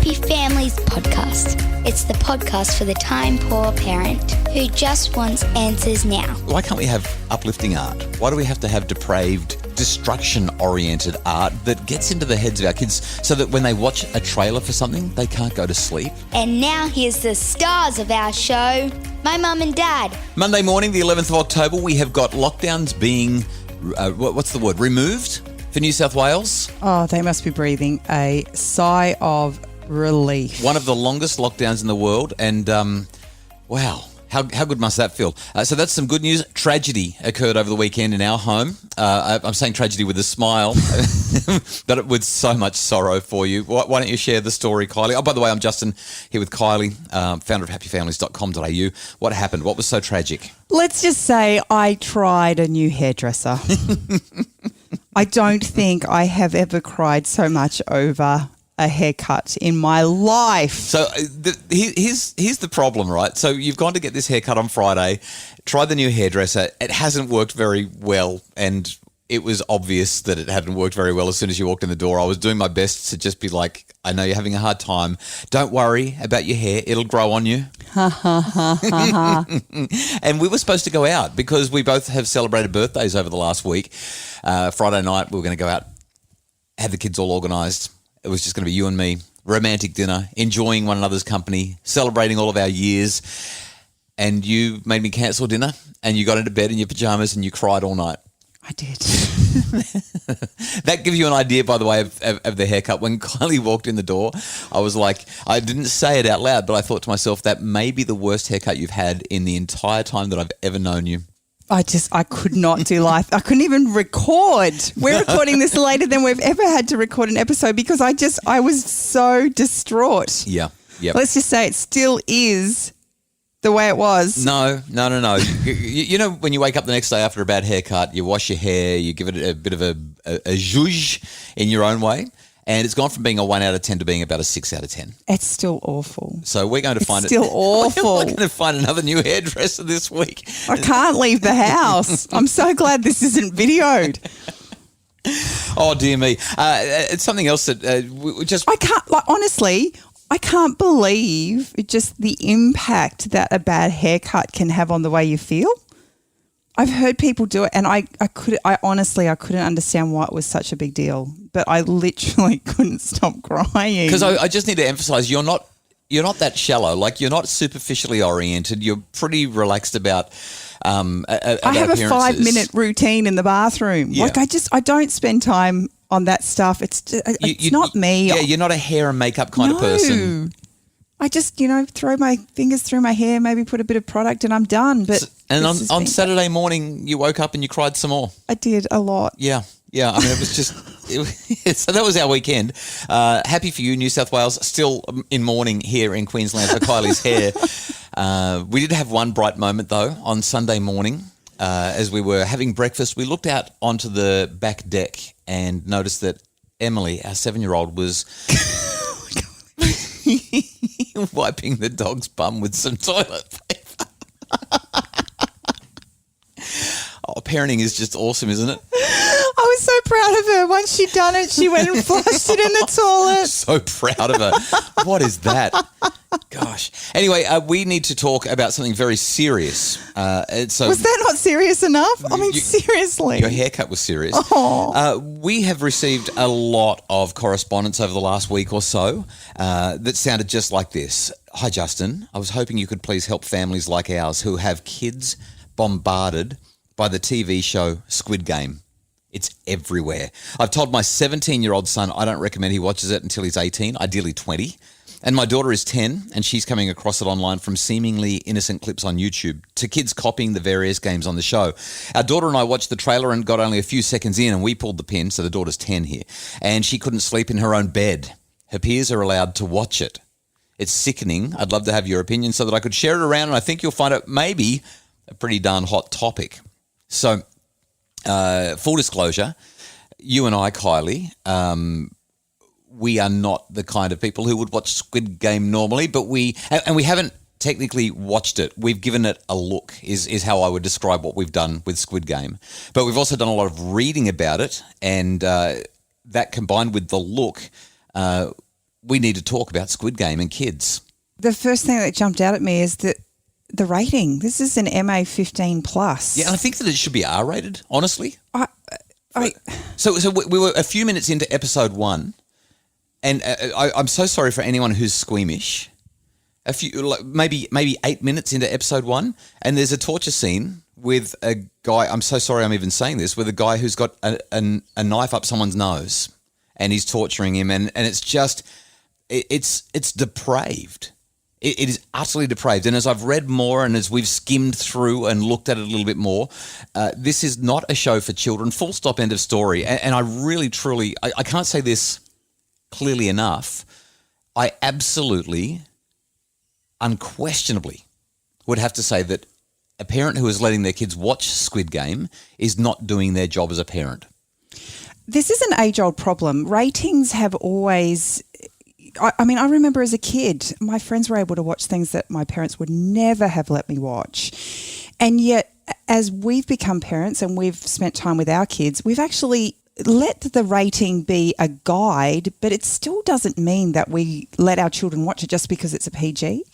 Happy Families podcast. It's the podcast for the time-poor parent who just wants answers now. Why can't we have uplifting art? Why do we have to have depraved, destruction-oriented art that gets into the heads of our kids so that when they watch a trailer for something, they can't go to sleep? And now here's the stars of our show, my mum and dad. Monday morning, the 11th of October, we have got lockdowns being, removed for New South Wales. Oh, they must be breathing a sigh of relief. One of the longest lockdowns in the world, and wow. How good must that feel? So that's some good news. Tragedy occurred over the weekend in our home. I'm saying tragedy with a smile, but with so much sorrow for you. Why don't you share the story, Kylie? Oh, by the way, I'm Justin here with Kylie, founder of happyfamilies.com.au. What happened? What was so tragic? Let's just say I tried a new hairdresser. I don't think I have ever cried so much over a haircut in my life. So here's the problem, right? So you've gone to get this haircut on Friday, tried the new hairdresser. It hasn't worked very well, and it was obvious that it hadn't worked very well as soon as you walked in the door. I was doing my best to just be like, I know you're having a hard time. Don't worry about your hair. It'll grow on you. And we were supposed to go out because we both have celebrated birthdays over the last week. Friday night, we were going to go out, have the kids all organised. It was just going to be you and me, romantic dinner, enjoying one another's company, celebrating all of our years. And you made me cancel dinner and you got into bed in your pajamas and you cried all night. I did. That gives you an idea, by the way, of the haircut. When Kylie walked in the door, I was like, I didn't say it out loud, but I thought to myself, that may be the worst haircut you've had in the entire time that I've ever known you. I could not do life. I couldn't even record. We're recording this later than we've ever had to record an episode because I was so distraught. Yeah. Yep. Let's just say it still is the way it was. No. You know, when you wake up the next day after a bad haircut, you wash your hair, you give it a bit of a zhuzh in your own way. And it's gone from being a 1 out of 10 to being about a 6 out of 10. It's still awful. So we're going to find still awful. We're going to find another new hairdresser this week. I can't leave the house. I'm so glad this isn't videoed. Oh, dear me. It's something else that we just... I can't, honestly, I can't believe just the impact that a bad haircut can have on the way you feel. I've heard people do it, and I honestly couldn't understand why it was such a big deal, but I literally couldn't stop crying. Because I just need to emphasise, you're not that shallow. Like, you're not superficially oriented. You're pretty relaxed about I have a 5-minute routine in the bathroom. Yeah. Like, I don't spend time on that stuff. It's not me. Yeah, you're not a hair and makeup kind of person. I just, throw my fingers through my hair, maybe put a bit of product and I'm done. But on Saturday morning, you woke up and you cried some more. I did a lot. Yeah. I mean, it was just so that was our weekend. Happy for you, New South Wales. Still in mourning here in Queensland for Kylie's hair. We did have one bright moment, though, on Sunday morning. As we were having breakfast, we looked out onto the back deck and noticed that Emily, our 7-year-old, was... wiping the dog's bum with some toilet paper. Oh, parenting is just awesome, isn't it? I was so proud of her. Once she'd done it, she went and flushed it in the toilet. So proud of her. What is that? Gosh. Anyway, we need to talk about something very serious. Was that not serious enough? I mean, seriously. Your haircut was serious. We have received a lot of correspondence over the last week or so that sounded just like this. Hi, Justin. I was hoping you could please help families like ours who have kids bombarded by the TV show Squid Game. It's everywhere. I've told my 17-year-old son I don't recommend he watches it until he's 18, ideally 20. And my daughter is 10, and she's coming across it online from seemingly innocent clips on YouTube to kids copying the various games on the show. Our daughter and I watched the trailer and got only a few seconds in, and we pulled the pin, so the daughter's 10 here, and she couldn't sleep in her own bed. Her peers are allowed to watch it. It's sickening. I'd love to have your opinion so that I could share it around, and I think you'll find it maybe a pretty darn hot topic. So, full disclosure, you and I, Kylie, we are not the kind of people who would watch Squid Game normally, but we haven't technically watched it. We've given it a look, is how I would describe what we've done with Squid Game. But we've also done a lot of reading about it, and that combined with the look, we need to talk about Squid Game and kids. The first thing that jumped out at me is that the rating. This is an MA 15 plus. Yeah, and I think that it should be R-rated, honestly. I So we were a few minutes into episode 1, and I'm so sorry for anyone who's squeamish. Maybe 8 minutes into episode 1, and there's a torture scene with a guy. I'm so sorry I'm even saying this, with a guy who's got a knife up someone's nose, and he's torturing him, and it's just it's depraved. It is utterly depraved. And as I've read more and as we've skimmed through and looked at it a little bit more, this is not a show for children, full stop, end of story. And I really, truly, I can't say this clearly enough. I absolutely, unquestionably would have to say that a parent who is letting their kids watch Squid Game is not doing their job as a parent. This is an age-old problem. Ratings have always... I mean, I remember as a kid, my friends were able to watch things that my parents would never have let me watch. And yet, as we've become parents and we've spent time with our kids, we've actually let the rating be a guide, but it still doesn't mean that we let our children watch it just because it's a PG.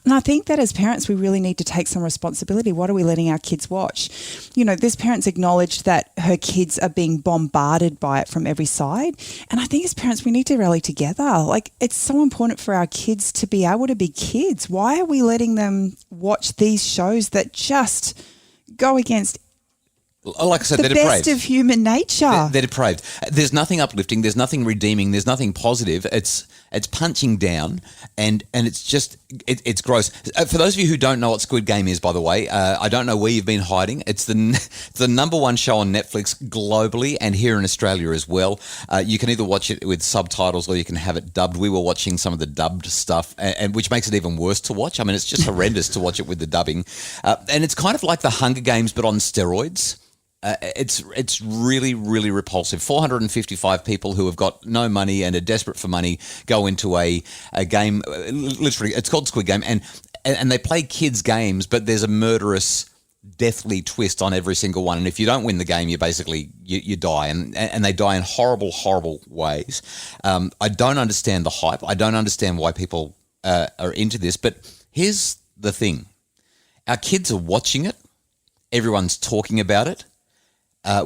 And I think that as parents, we really need to take some responsibility. What are we letting our kids watch? You know, this parent's acknowledged that her kids are being bombarded by it from every side. And I think as parents, we need to rally together. Like, it's so important for our kids to be able to be kids. Why are we letting them watch these shows that just go against like I said, the they're best depraved. of human nature? They're depraved. There's nothing uplifting. There's nothing redeeming. There's nothing positive. It's punching down, and it's just it's gross. For those of you who don't know what Squid Game is, by the way, I don't know where you've been hiding. It's the number one show on Netflix globally and here in Australia as well. You can either watch it with subtitles or you can have it dubbed. We were watching some of the dubbed stuff, and which makes it even worse to watch. I mean, it's just horrendous to watch it with the dubbing, and it's kind of like the Hunger Games but on steroids. It's really, really repulsive. 455 people who have got no money and are desperate for money go into a game. Literally, it's called Squid Game, and they play kids' games, but there's a murderous, deathly twist on every single one. And if you don't win the game, you basically you die, and they die in horrible, horrible ways. I don't understand the hype. I don't understand why people are into this. But here's the thing: our kids are watching it. Everyone's talking about it.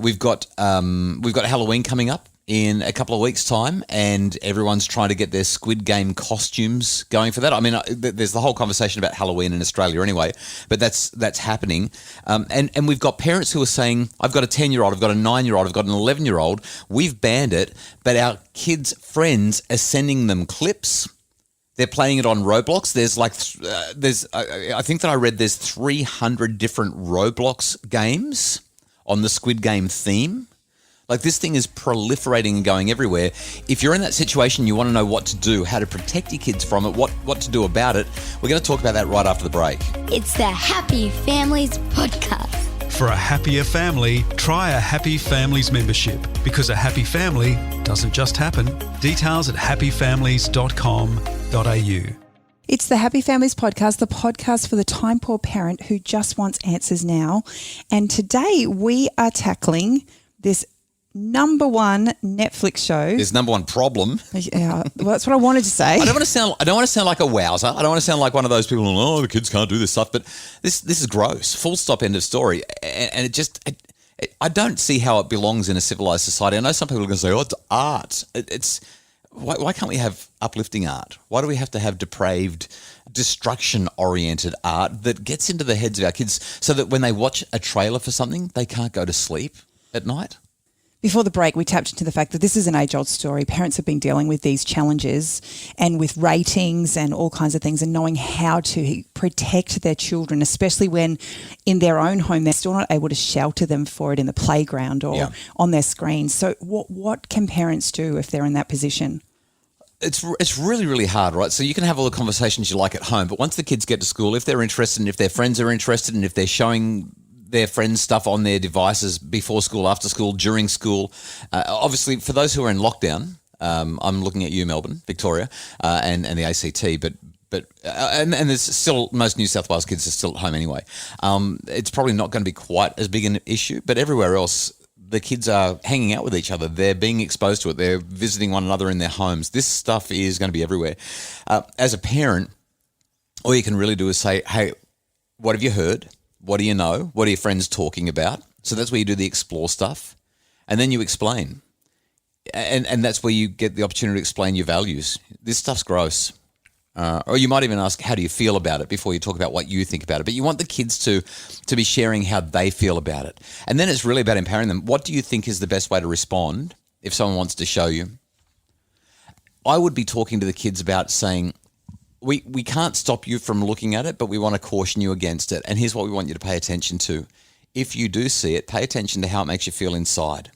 We've got Halloween coming up in a couple of weeks' time, and everyone's trying to get their Squid Game costumes going for that. I mean, there's the whole conversation about Halloween in Australia anyway, but that's happening. And we've got parents who are saying, I've got a 10-year-old, I've got a 9-year-old, I've got an 11-year-old. We've banned it, but our kids' friends are sending them clips. They're playing it on Roblox. I think that I read there's 300 different Roblox games on the Squid Game theme. Like, this thing is proliferating and going everywhere. If you're in that situation, you want to know what to do, how to protect your kids from it, what to do about it, we're going to talk about that right after the break. It's the Happy Families Podcast. For a happier family, try a Happy Families membership, because a happy family doesn't just happen. Details at happyfamilies.com.au. It's the Happy Families Podcast, the podcast for the time-poor parent who just wants answers now. And today we are tackling this number one Netflix show. This number one problem. Yeah, well, that's what I wanted to say. I don't want to sound like a wowser. I don't want to sound like one of those people who, oh, the kids can't do this stuff. But this is gross. Full stop, end of story. And it just... I don't see how it belongs in a civilized society. I know some people are going to say, oh, it's art. Why can't we have uplifting art? Why do we have to have depraved, destruction-oriented art that gets into the heads of our kids so that when they watch a trailer for something, they can't go to sleep at night? Before the break, we tapped into the fact that this is an age-old story. Parents have been dealing with these challenges and with ratings and all kinds of things and knowing how to protect their children, especially when in their own home they're still not able to shelter them for it in the playground or on their screens. So what can parents do if they're in that position? It's really, really hard, right? So you can have all the conversations you like at home, but once the kids get to school, if they're interested and if their friends are interested and if they're showing their friends stuff on their devices before school, after school, during school, obviously for those who are in lockdown, I'm looking at you, Melbourne, Victoria, and the ACT, but there's still, most New South Wales kids are still at home anyway. It's probably not going to be quite as big an issue, but everywhere else, the kids are hanging out with each other. They're being exposed to it. They're visiting one another in their homes. This stuff is going to be everywhere. As a parent, all you can really do is say, hey, what have you heard? What do you know? What are your friends talking about? So that's where you do the explore stuff. And then you explain. And that's where you get the opportunity to explain your values. This stuff's gross. Or you might even ask, how do you feel about it before you talk about what you think about it? But you want the kids to be sharing how they feel about it. And then it's really about empowering them. What do you think is the best way to respond if someone wants to show you? I would be talking to the kids about saying, we can't stop you from looking at it, but we want to caution you against it. And here's what we want you to pay attention to. If you do see it, pay attention to how it makes you feel inside.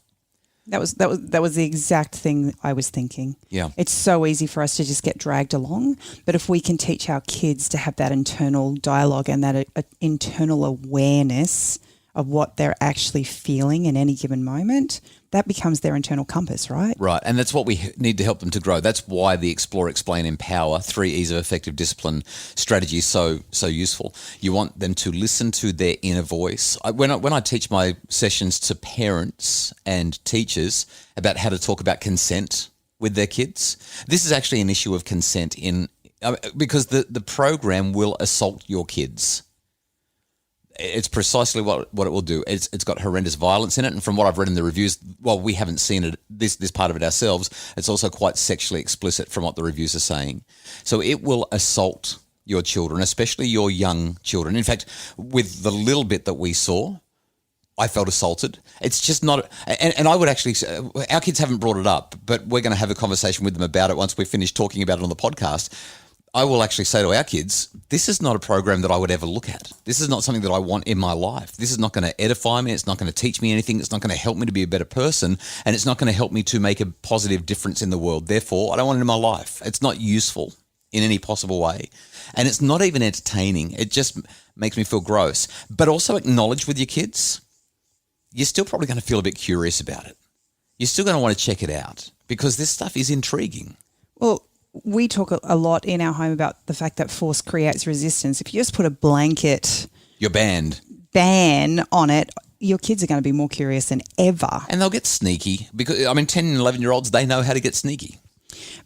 That was the exact thing I was thinking. Yeah. It's so easy for us to just get dragged along, but if we can teach our kids to have that internal dialogue and that internal awareness of what they're actually feeling in any given moment, that becomes their internal compass, right? Right, and that's what we need to help them to grow. That's why the Explore, Explain, Empower, 3 E's of effective discipline strategy is so useful. You want them to listen to their inner voice. When I teach my sessions to parents and teachers about how to talk about consent with their kids, this is actually an issue of consent because the program will assault your kids. It's precisely what it will do. It's got horrendous violence in it, and from what I've read in the reviews, well, we haven't seen it this part of it ourselves. It's also quite sexually explicit from what the reviews are saying. So it will assault your children, especially your young children. In fact, with the little bit that we saw, I felt assaulted. It's just not, and I would actually say, our kids haven't brought it up, but we're going to have a conversation with them about it once we finish talking about it on the podcast. I will actually say to our kids, this is not a program that I would ever look at. This is not something that I want in my life. This is not going to edify me. It's not going to teach me anything. It's not going to help me to be a better person. And it's not going to help me to make a positive difference in the world. Therefore, I don't want it in my life. It's not useful in any possible way. And it's not even entertaining. It just makes me feel gross. But also acknowledge with your kids, you're still probably going to feel a bit curious about it. You're still going to want to check it out because this stuff is intriguing. Well, we talk a lot in our home about the fact that force creates resistance. If you just put a blanket You're banned. ban on it, your kids are going to be more curious than ever. And they'll get sneaky because, 10 and 11-year-olds, they know how to get sneaky.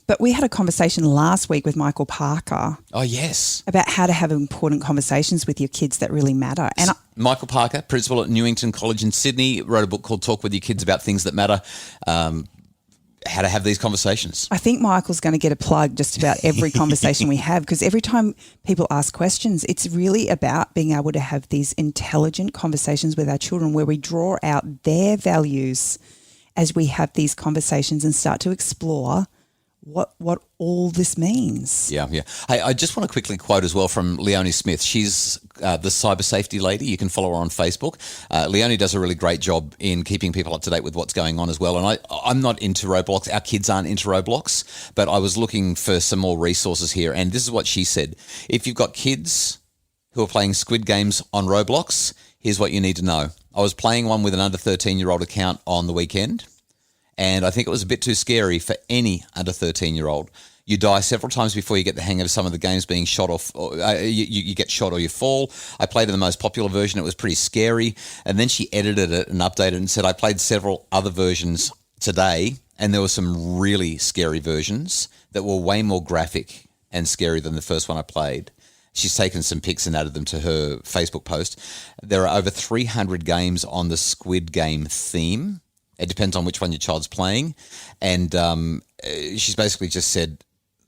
But we had a conversation last week with Michael Parker. Oh, yes. About how to have important conversations with your kids that really matter. And Michael Parker, principal at Newington College in Sydney, wrote a book called Talk With Your Kids About Things That Matter. How to have these conversations. I think Michael's going to get a plug just about every conversation we have, because every time people ask questions, it's really about being able to have these intelligent conversations with our children where we draw out their values as we have these conversations and start to explore what all this means. Yeah. Hey, I just want to quickly quote as well from Leonie Smith. She's the cyber safety lady. You can follow her on Facebook. Leonie does a really great job in keeping people up to date with what's going on as well. And I'm not into Roblox. Our kids aren't into Roblox, but I was looking for some more resources here. And this is what she said. If you've got kids who are playing Squid Games on Roblox, here's what you need to know. I was playing one with an under 13-year-old account on the weekend. And I think it was a bit too scary for any under 13-year-old. You die several times before you get the hang of some of the games being shot off. Or, you get shot or you fall. I played in the most popular version. It was pretty scary. And then she edited it and updated it and said, I played several other versions today, and there were some really scary versions that were way more graphic and scary than the first one I played. She's taken some pics and added them to her Facebook post. There are over 300 games on the Squid Game theme. It depends on which one your child's playing. And she's basically just said,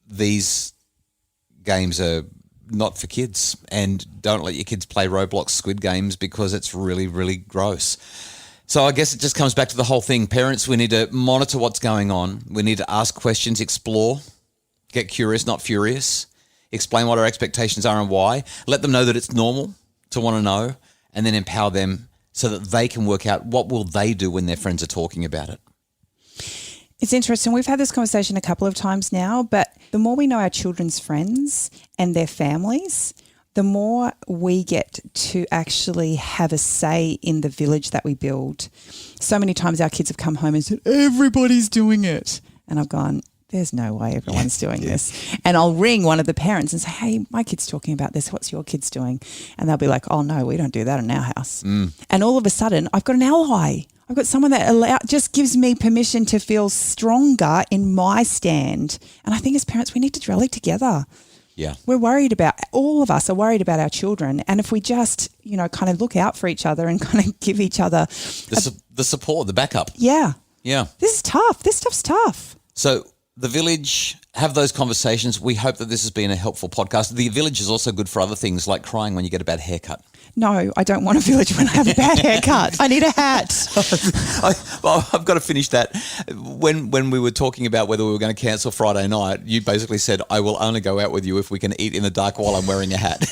these games are not for kids, and don't let your kids play Roblox Squid Games because it's really, really gross. So I guess it just comes back to the whole thing. Parents, we need to monitor what's going on. We need to ask questions, explore, get curious, not furious, explain what our expectations are and why, let them know that it's normal to want to know, and then empower them so that they can work out what will they do when their friends are talking about it. It's interesting. We've had this conversation a couple of times now, but the more we know our children's friends and their families, the more we get to actually have a say in the village that we build. So many times our kids have come home and said, everybody's doing it. And I've gone, there's no way everyone's doing this. And I'll ring one of the parents and say, hey, my kid's talking about this. What's your kids doing? And they'll be like, oh, no, we don't do that in our house. And all of a sudden, I've got an ally. I've got someone that just gives me permission to feel stronger in my stand. And I think as parents, we need to rally together. Yeah. All of us are worried about our children. And if we just, kind of look out for each other and kind of give each other the support, the backup. Yeah. Yeah. This is tough. This stuff's tough. So the Village, have those conversations. We hope that this has been a helpful podcast. The Village is also good for other things like crying when you get a bad haircut. No, I don't want a Village when I have a bad haircut. I need a hat. I've got to finish that. When we were talking about whether we were going to cancel Friday night, you basically said, I will only go out with you if we can eat in the dark while I'm wearing a hat.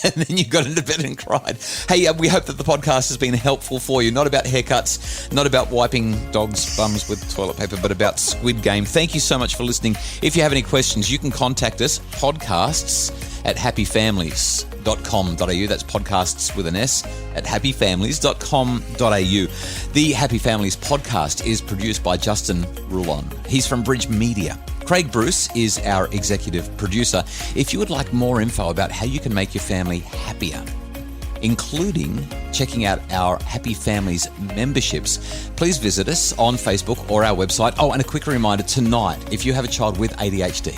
And then you got into bed and cried. Hey, we hope that the podcast has been helpful for you. Not about haircuts, not about wiping dogs' bums with toilet paper, but about Squid Game. Thank you so much for listening. If you have any questions, you can contact us, podcasts@happyfamilies.com.au. That's podcasts with an S at happyfamilies.com.au. The Happy Families podcast is produced by Justin Rulon. He's from Bridge Media. Craig Bruce is our executive producer. If you would like more info about how you can make your family happier, including checking out our Happy Families memberships, please visit us on Facebook or our website. Oh, and a quick reminder, tonight, if you have a child with ADHD,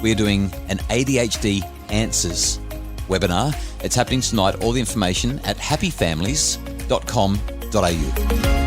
we're doing an ADHD Answers webinar. It's happening tonight. All the information at happyfamilies.com.au.